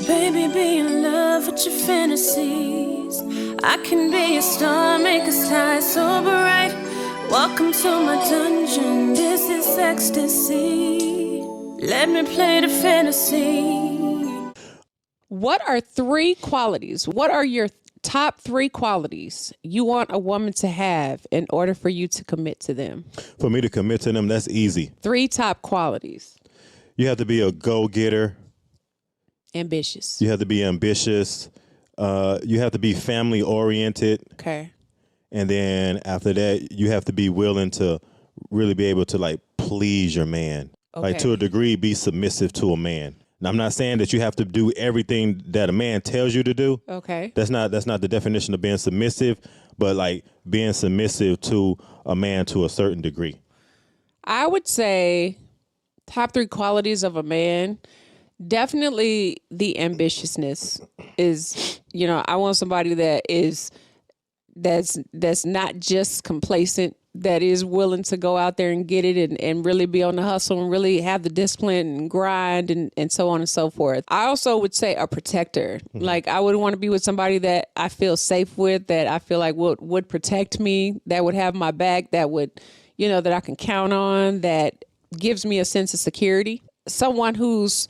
Baby, be in love with your fantasies. I can be a star, make us high so bright. Welcome to my dungeon, this is ecstasy. Let me play the fantasy. What are three qualities? What are your top three qualities you want a woman to have in order for you to commit to them? For me to commit to them, that's easy. Three top qualities. You have to be a go-getter. Ambitious. You have to be ambitious. You have to be family-oriented. Okay. And then after that, you have to be willing to really be able to, like, please your man. Okay. Like, to a degree, be submissive to a man. Now, I'm not saying that you have to do everything that a man tells you to do. Okay. That's not the definition of being submissive, but, like, being submissive to a man to a certain degree. I would say top three qualities of a man. Definitely the ambitiousness is, I want somebody that's not just complacent, that is willing to go out there and get it and really be on the hustle and really have the discipline and grind and so on and so forth. I also would say a protector. Mm-hmm. Like, I would want to be with somebody that I feel safe with, that I feel like would protect me, that would have my back, that would, that I can count on, that gives me a sense of security. Someone who's,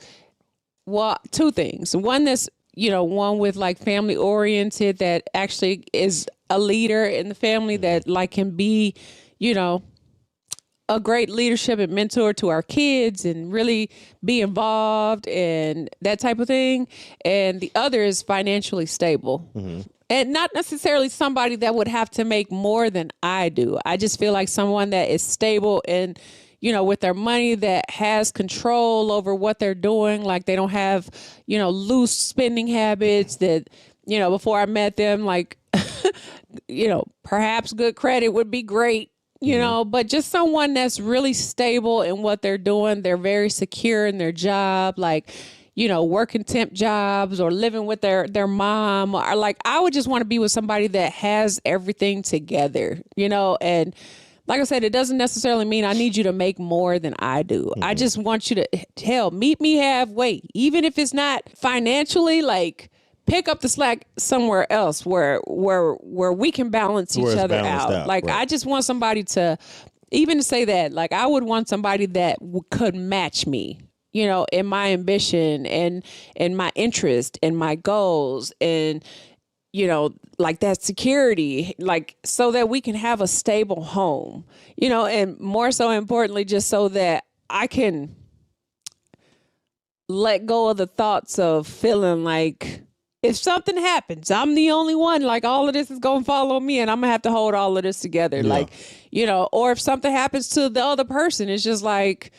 well, two things. One that's, one with like family oriented, that actually is a leader in the family, that like can be, a great leadership and mentor to our kids and really be involved and that type of thing. And the other is financially stable. Mm-hmm. And not necessarily somebody that would have to make more than I do. I just feel like someone that is stable and, with their money, that has control over what they're doing. Like, they don't have, loose spending habits that, before I met them, like, perhaps good credit would be great, but just someone that's really stable in what they're doing. They're very secure in their job, like, working temp jobs or living with their mom, or like, I would just want to be with somebody that has everything together, and like I said, it doesn't necessarily mean I need you to make more than I do. Mm-hmm. I just want you to, meet me halfway. Even if it's not financially, like, pick up the slack somewhere else where we can balance each other out. Like, right. I just want somebody to, even to say that, like, I would want somebody that could match me, in my ambition and my interest and my goals and, like that security, like, so that we can have a stable home, and more so importantly, just so that I can let go of the thoughts of feeling like if something happens, I'm the only one, like, all of this is going to fall on me and I'm going to have to hold all of this together. Yeah. Like, or if something happens to the other person, it's just like,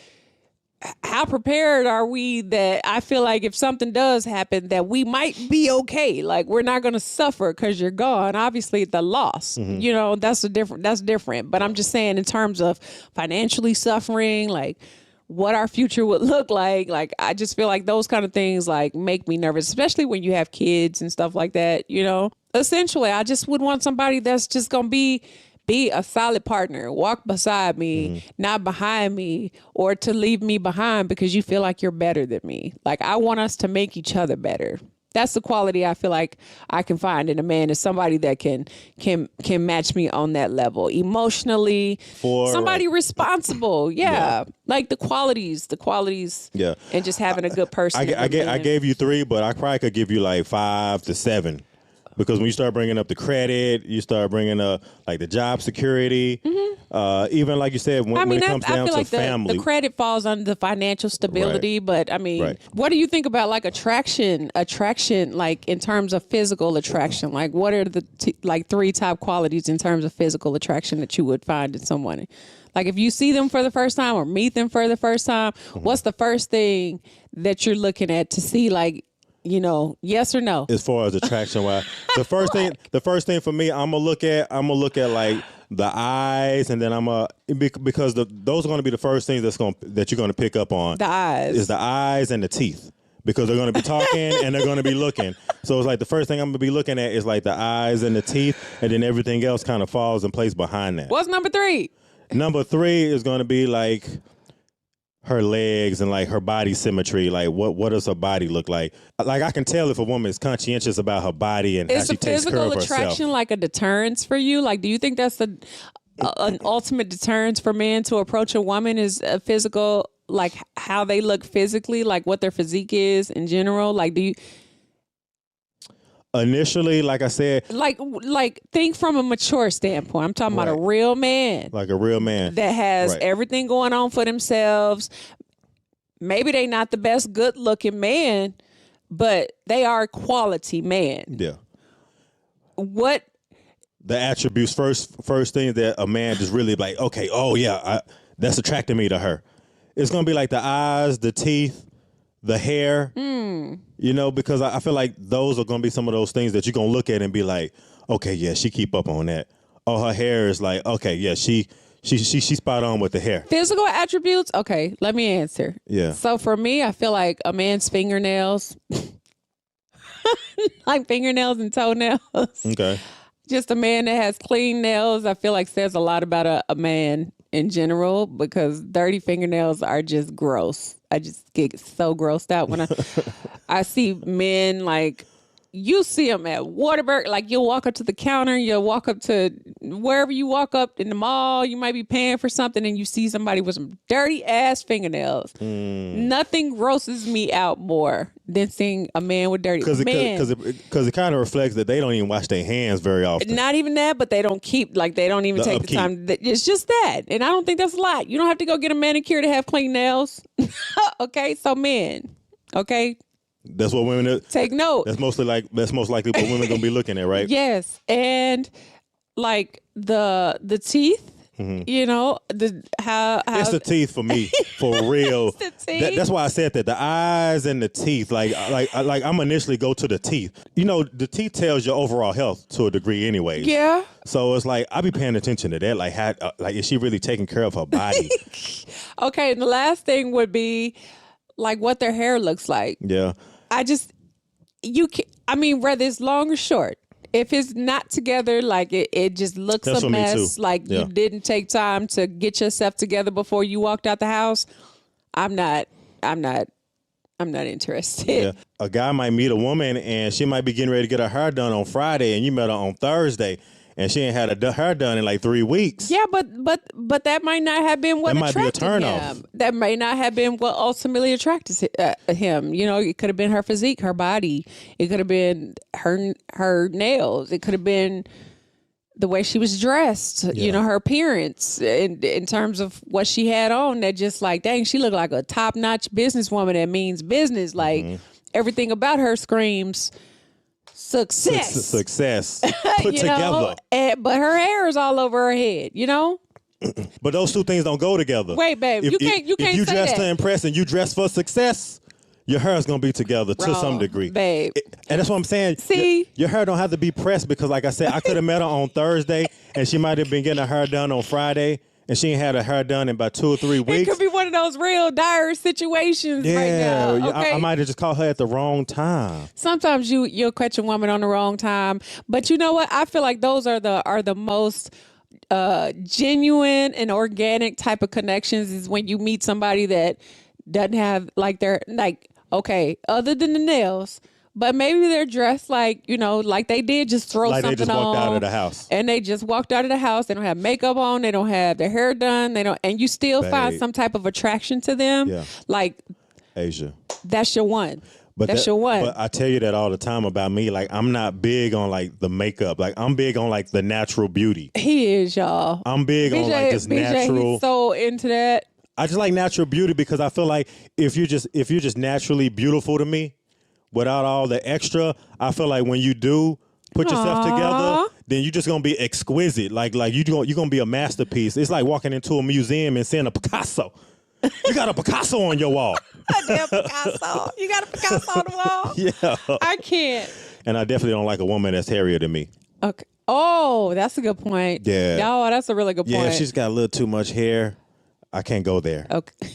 how prepared are we that I feel like if something does happen that we might be okay? Like, we're not going to suffer because you're gone. Obviously, the loss, mm-hmm. That's different. But I'm just saying, in terms of financially suffering, like what our future would look like I just feel like those kind of things like make me nervous, especially when you have kids and stuff like that. Essentially, I just would want somebody that's just going to be a solid partner, walk beside me, mm-hmm. not behind me, or to leave me behind because you feel like you're better than me. Like, I want us to make each other better. That's the quality I feel like I can find in a man, is somebody that can match me on that level emotionally. Somebody responsible. Yeah. Like the qualities. Yeah. And just having a good person. I gave you 3, but I probably could give you like 5 to 7. Because when you start bringing up the credit, you start bringing up like the job security, mm-hmm. Even like you said, when it comes down to like family. The credit falls under the financial stability, right. But I mean, right. What do you think about like attraction, like in terms of physical attraction? Like, what are the 3 top qualities in terms of physical attraction that you would find in someone? Like, if you see them for the first time or meet them for the first time, mm-hmm. What's the first thing that you're looking at to see, like, yes or no? As far as attraction wise, the first thing for me, I'm gonna look at like the eyes, and then because those are gonna be the first things that you're gonna pick up on. The eyes is the eyes and the teeth, because they're gonna be talking and they're gonna be looking. So it's like the first thing I'm gonna be looking at is like the eyes and the teeth, and then everything else kind of falls in place behind that. What's number 3? Number 3 is gonna be like her legs and like her body symmetry. Like what does her body look like? Like I can tell if a woman is conscientious about her body and how she takes care of herself. Is a physical attraction like a deterrence for you? Like, do you think that's an ultimate deterrence for men to approach a woman is a physical, like how they look physically, like what their physique is in general? Like, do you... Initially, like I said, like think from a mature standpoint. I'm talking about a real man, like a real man that has everything going on for themselves. Maybe they not the best good looking man, but they are a quality man. Yeah. What the attributes first thing that a man just really like, okay, oh yeah, that's attracting me to her. It's gonna be like the eyes, the teeth, the hair, you know, because I feel like those are going to be some of those things that you're going to look at and be like, okay, yeah, she keep up on that. Oh, her hair is like, okay, yeah, she spot on with the hair. Physical attributes? Okay, let me answer. Yeah. So for me, I feel like a man's fingernails, like fingernails and toenails. Okay. Just a man that has clean nails, I feel like says a lot about a man in general, because dirty fingernails are just gross. I just get so grossed out when I see men, like, you see them at Waterburg, like you'll walk up to the counter, you'll walk up to wherever you walk up in the mall, you might be paying for something and you see somebody with some dirty ass fingernails. Nothing grosses me out more than seeing a man with dirty because it kind of reflects that they don't even wash their hands very often. Not even that, but they don't keep, like, they don't even take the time. It's just that. And I don't think that's a lot. You don't have to go get a manicure to have clean nails. Okay, so men, okay? That's what women take note. That's most likely what women gonna be looking at, right? Yes, and like the teeth. You know, how it's the teeth for me, for real. It's the teeth. That's why I said that, the eyes and the teeth. Like I'm initially go to the teeth. You know, the teeth tells your overall health to a degree, anyways. Yeah. So it's like I be paying attention to that. Like how, like is she really taking care of her body? Okay, and the last thing would be like what their hair looks like. Yeah. I mean, whether it's long or short, if it's not together, like it just looks a mess, like you didn't take time to get yourself together before you walked out the house, I'm not interested. Yeah. A guy might meet a woman and she might be getting ready to get her hair done on Friday and you met her on Thursday and she ain't had her hair done in like 3 weeks. Yeah, but that might not have been what attracted him. That might be a turnoff. That may not have been what ultimately attracted him. You know, it could have been her physique, her body. It could have been her nails. It could have been the way she was dressed. Yeah. You know, her appearance in terms of what she had on. That just like, dang, she looked like a top-notch businesswoman that means business. Like everything about her screams success put together. But her hair is all over her head, you know? But those two things don't go together. Wait, babe, you can't if you say dress that. to impress and you dress for success, your hair is going to be together to some degree. Babe. And that's what I'm saying. See? Your hair don't have to be pressed because, like I said, I could have met her on Thursday and she might have been getting her hair done on Friday. And she ain't had her hair done in about 2 or 3 weeks. It could be one of those real dire situations right now. Okay? I might have just caught her at the wrong time. Sometimes you'll catch a woman on the wrong time. But you know what? I feel like those are the most genuine and organic type of connections is when you meet somebody that doesn't have like their, like, okay, other than the nails, but maybe they're dressed like, you know, like they did just throw something on. Like they just walked out of the house. And they just walked out of the house. They don't have makeup on. They don't have their hair done. They don't, and you still find some type of attraction to them. Yeah. Like, Asia. That's your one. That's your one. But I tell you that all the time about me. Like, I'm not big on like the makeup. Like, I'm big on like the natural beauty. He is, y'all. I'm big on like just natural. He's so into that. I just like natural beauty because I feel like if you're just naturally beautiful to me, without all the extra, I feel like when you do put yourself together, then you're just gonna be exquisite. Like you're gonna be a masterpiece. It's like walking into a museum and seeing a Picasso. You got a Picasso on your wall. A damn Picasso. You got a Picasso on the wall? Yeah. I can't. And I definitely don't like a woman that's hairier than me. Okay. Oh, that's a good point. Yeah. No, that's a really good point. Yeah, if she's got a little too much hair, I can't go there. Okay.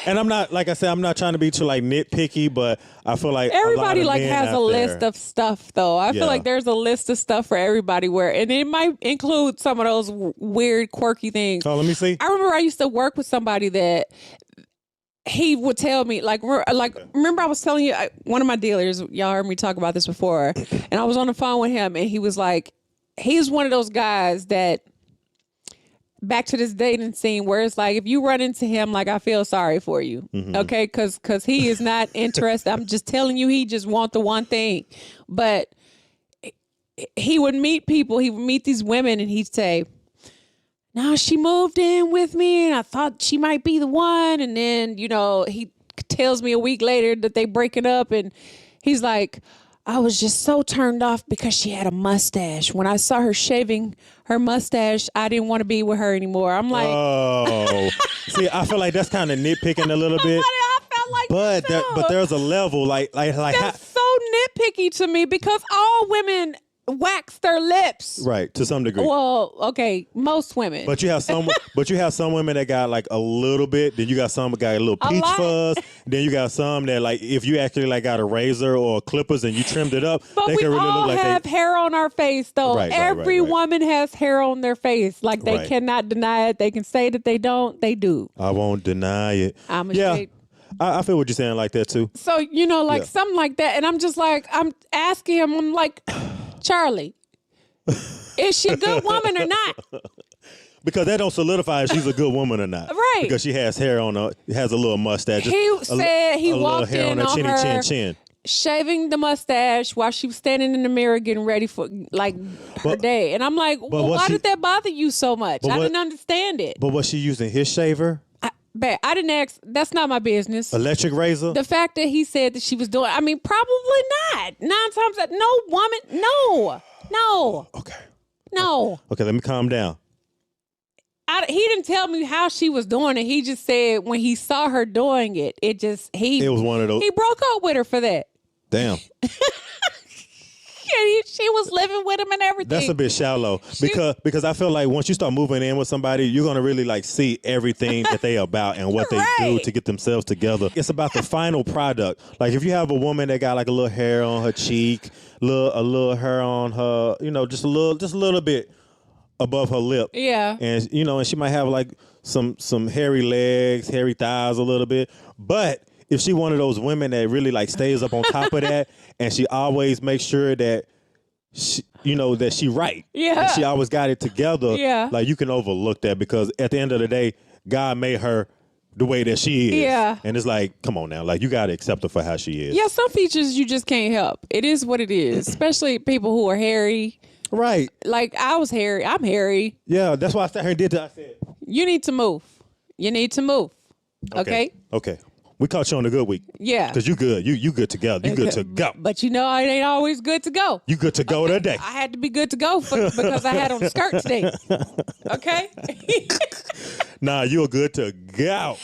And I'm not, like I said, I'm not trying to be too like nitpicky, but I feel like everybody like has a list there, of stuff though. I feel like there's a list of stuff for everybody and it might include some of those weird, quirky things. Oh, let me see. I remember I used to work with somebody that he would tell me remember I was telling you, one of my dealers, y'all heard me talk about this before, and I was on the phone with him and he was like, he's one of those guys that back to this dating scene where it's like, if you run into him, like, I feel sorry for you. Okay. Cause he is not interested. I'm just telling you, he just want the one thing. But he would meet people, he would meet these women and he'd say, no, she moved in with me and I thought she might be the one. And then, he tells me a week later that they breaking up and he's like, I was just so turned off because she had a mustache. When I saw her shaving her mustache, I didn't want to be with her anymore. I'm like, oh, see, I feel like that's kind of nitpicking a little bit. I felt like, but there's a level like that's so nitpicky to me because all women wax their lips. Right, to some degree. Well, okay, most women. But you have some women that got like a little bit, then you got some that got a little peach fuzz, then you got some that like if you actually like got a razor or clippers and you trimmed it up, but they we can really all look like have hair on our face though. Right, Every woman has hair on their face. Like they Right. cannot deny it. They can say that they don't, they do. I won't deny it. I'm ashamed. I feel what you're saying like that too. So, something like that. And I'm just like, I'm asking him, I'm like, Charlie, is she a good woman or not? Because that don't solidify if she's a good woman or not. Right. Because she has hair on her, has a little mustache. He said he walked hair in on her her chin. Shaving the mustache while she was standing in the mirror getting ready for her day. And I'm like, why did that bother you so much? I didn't understand it. But was she using his shaver? I didn't ask. That's not my business. Electric razor? The fact that he said that she was doing, probably not. 9 times out, no woman, no. Okay. No. Okay, let me calm down. He didn't tell me how she was doing it. He just said when he saw her doing it, it was one of those. He broke up with her for that. Damn. She was living with him and everything. That's a bit shallow because I feel like once you start moving in with somebody, you're gonna really like see everything that they about and what they do to get themselves together. It's about the final product. Like if you have a woman that got like a little hair on her cheek, a little hair on her, just a little bit above her lip. Yeah. And and she might have like some hairy legs, hairy thighs a little bit, but if she one of those women that really like stays up on top of that and she always makes sure that she, that she right. Yeah. And she always got it together. Yeah. Like you can overlook that because at the end of the day, God made her the way that she is. Yeah. And it's like, come on now. Like you got to accept her for how she is. Yeah. Some features you just can't help. It is what it is, especially people who are hairy. Right. Like I was hairy. I'm hairy. Yeah. That's why I sat here and did that. I said, you need to move. You need to move. Okay. We caught you on a good week. Yeah. Because you good. You good to go. You good to go. But it ain't always good to go. You good to go today. I had to be good to go because I had on a skirt today. Okay? Nah, you're good to go.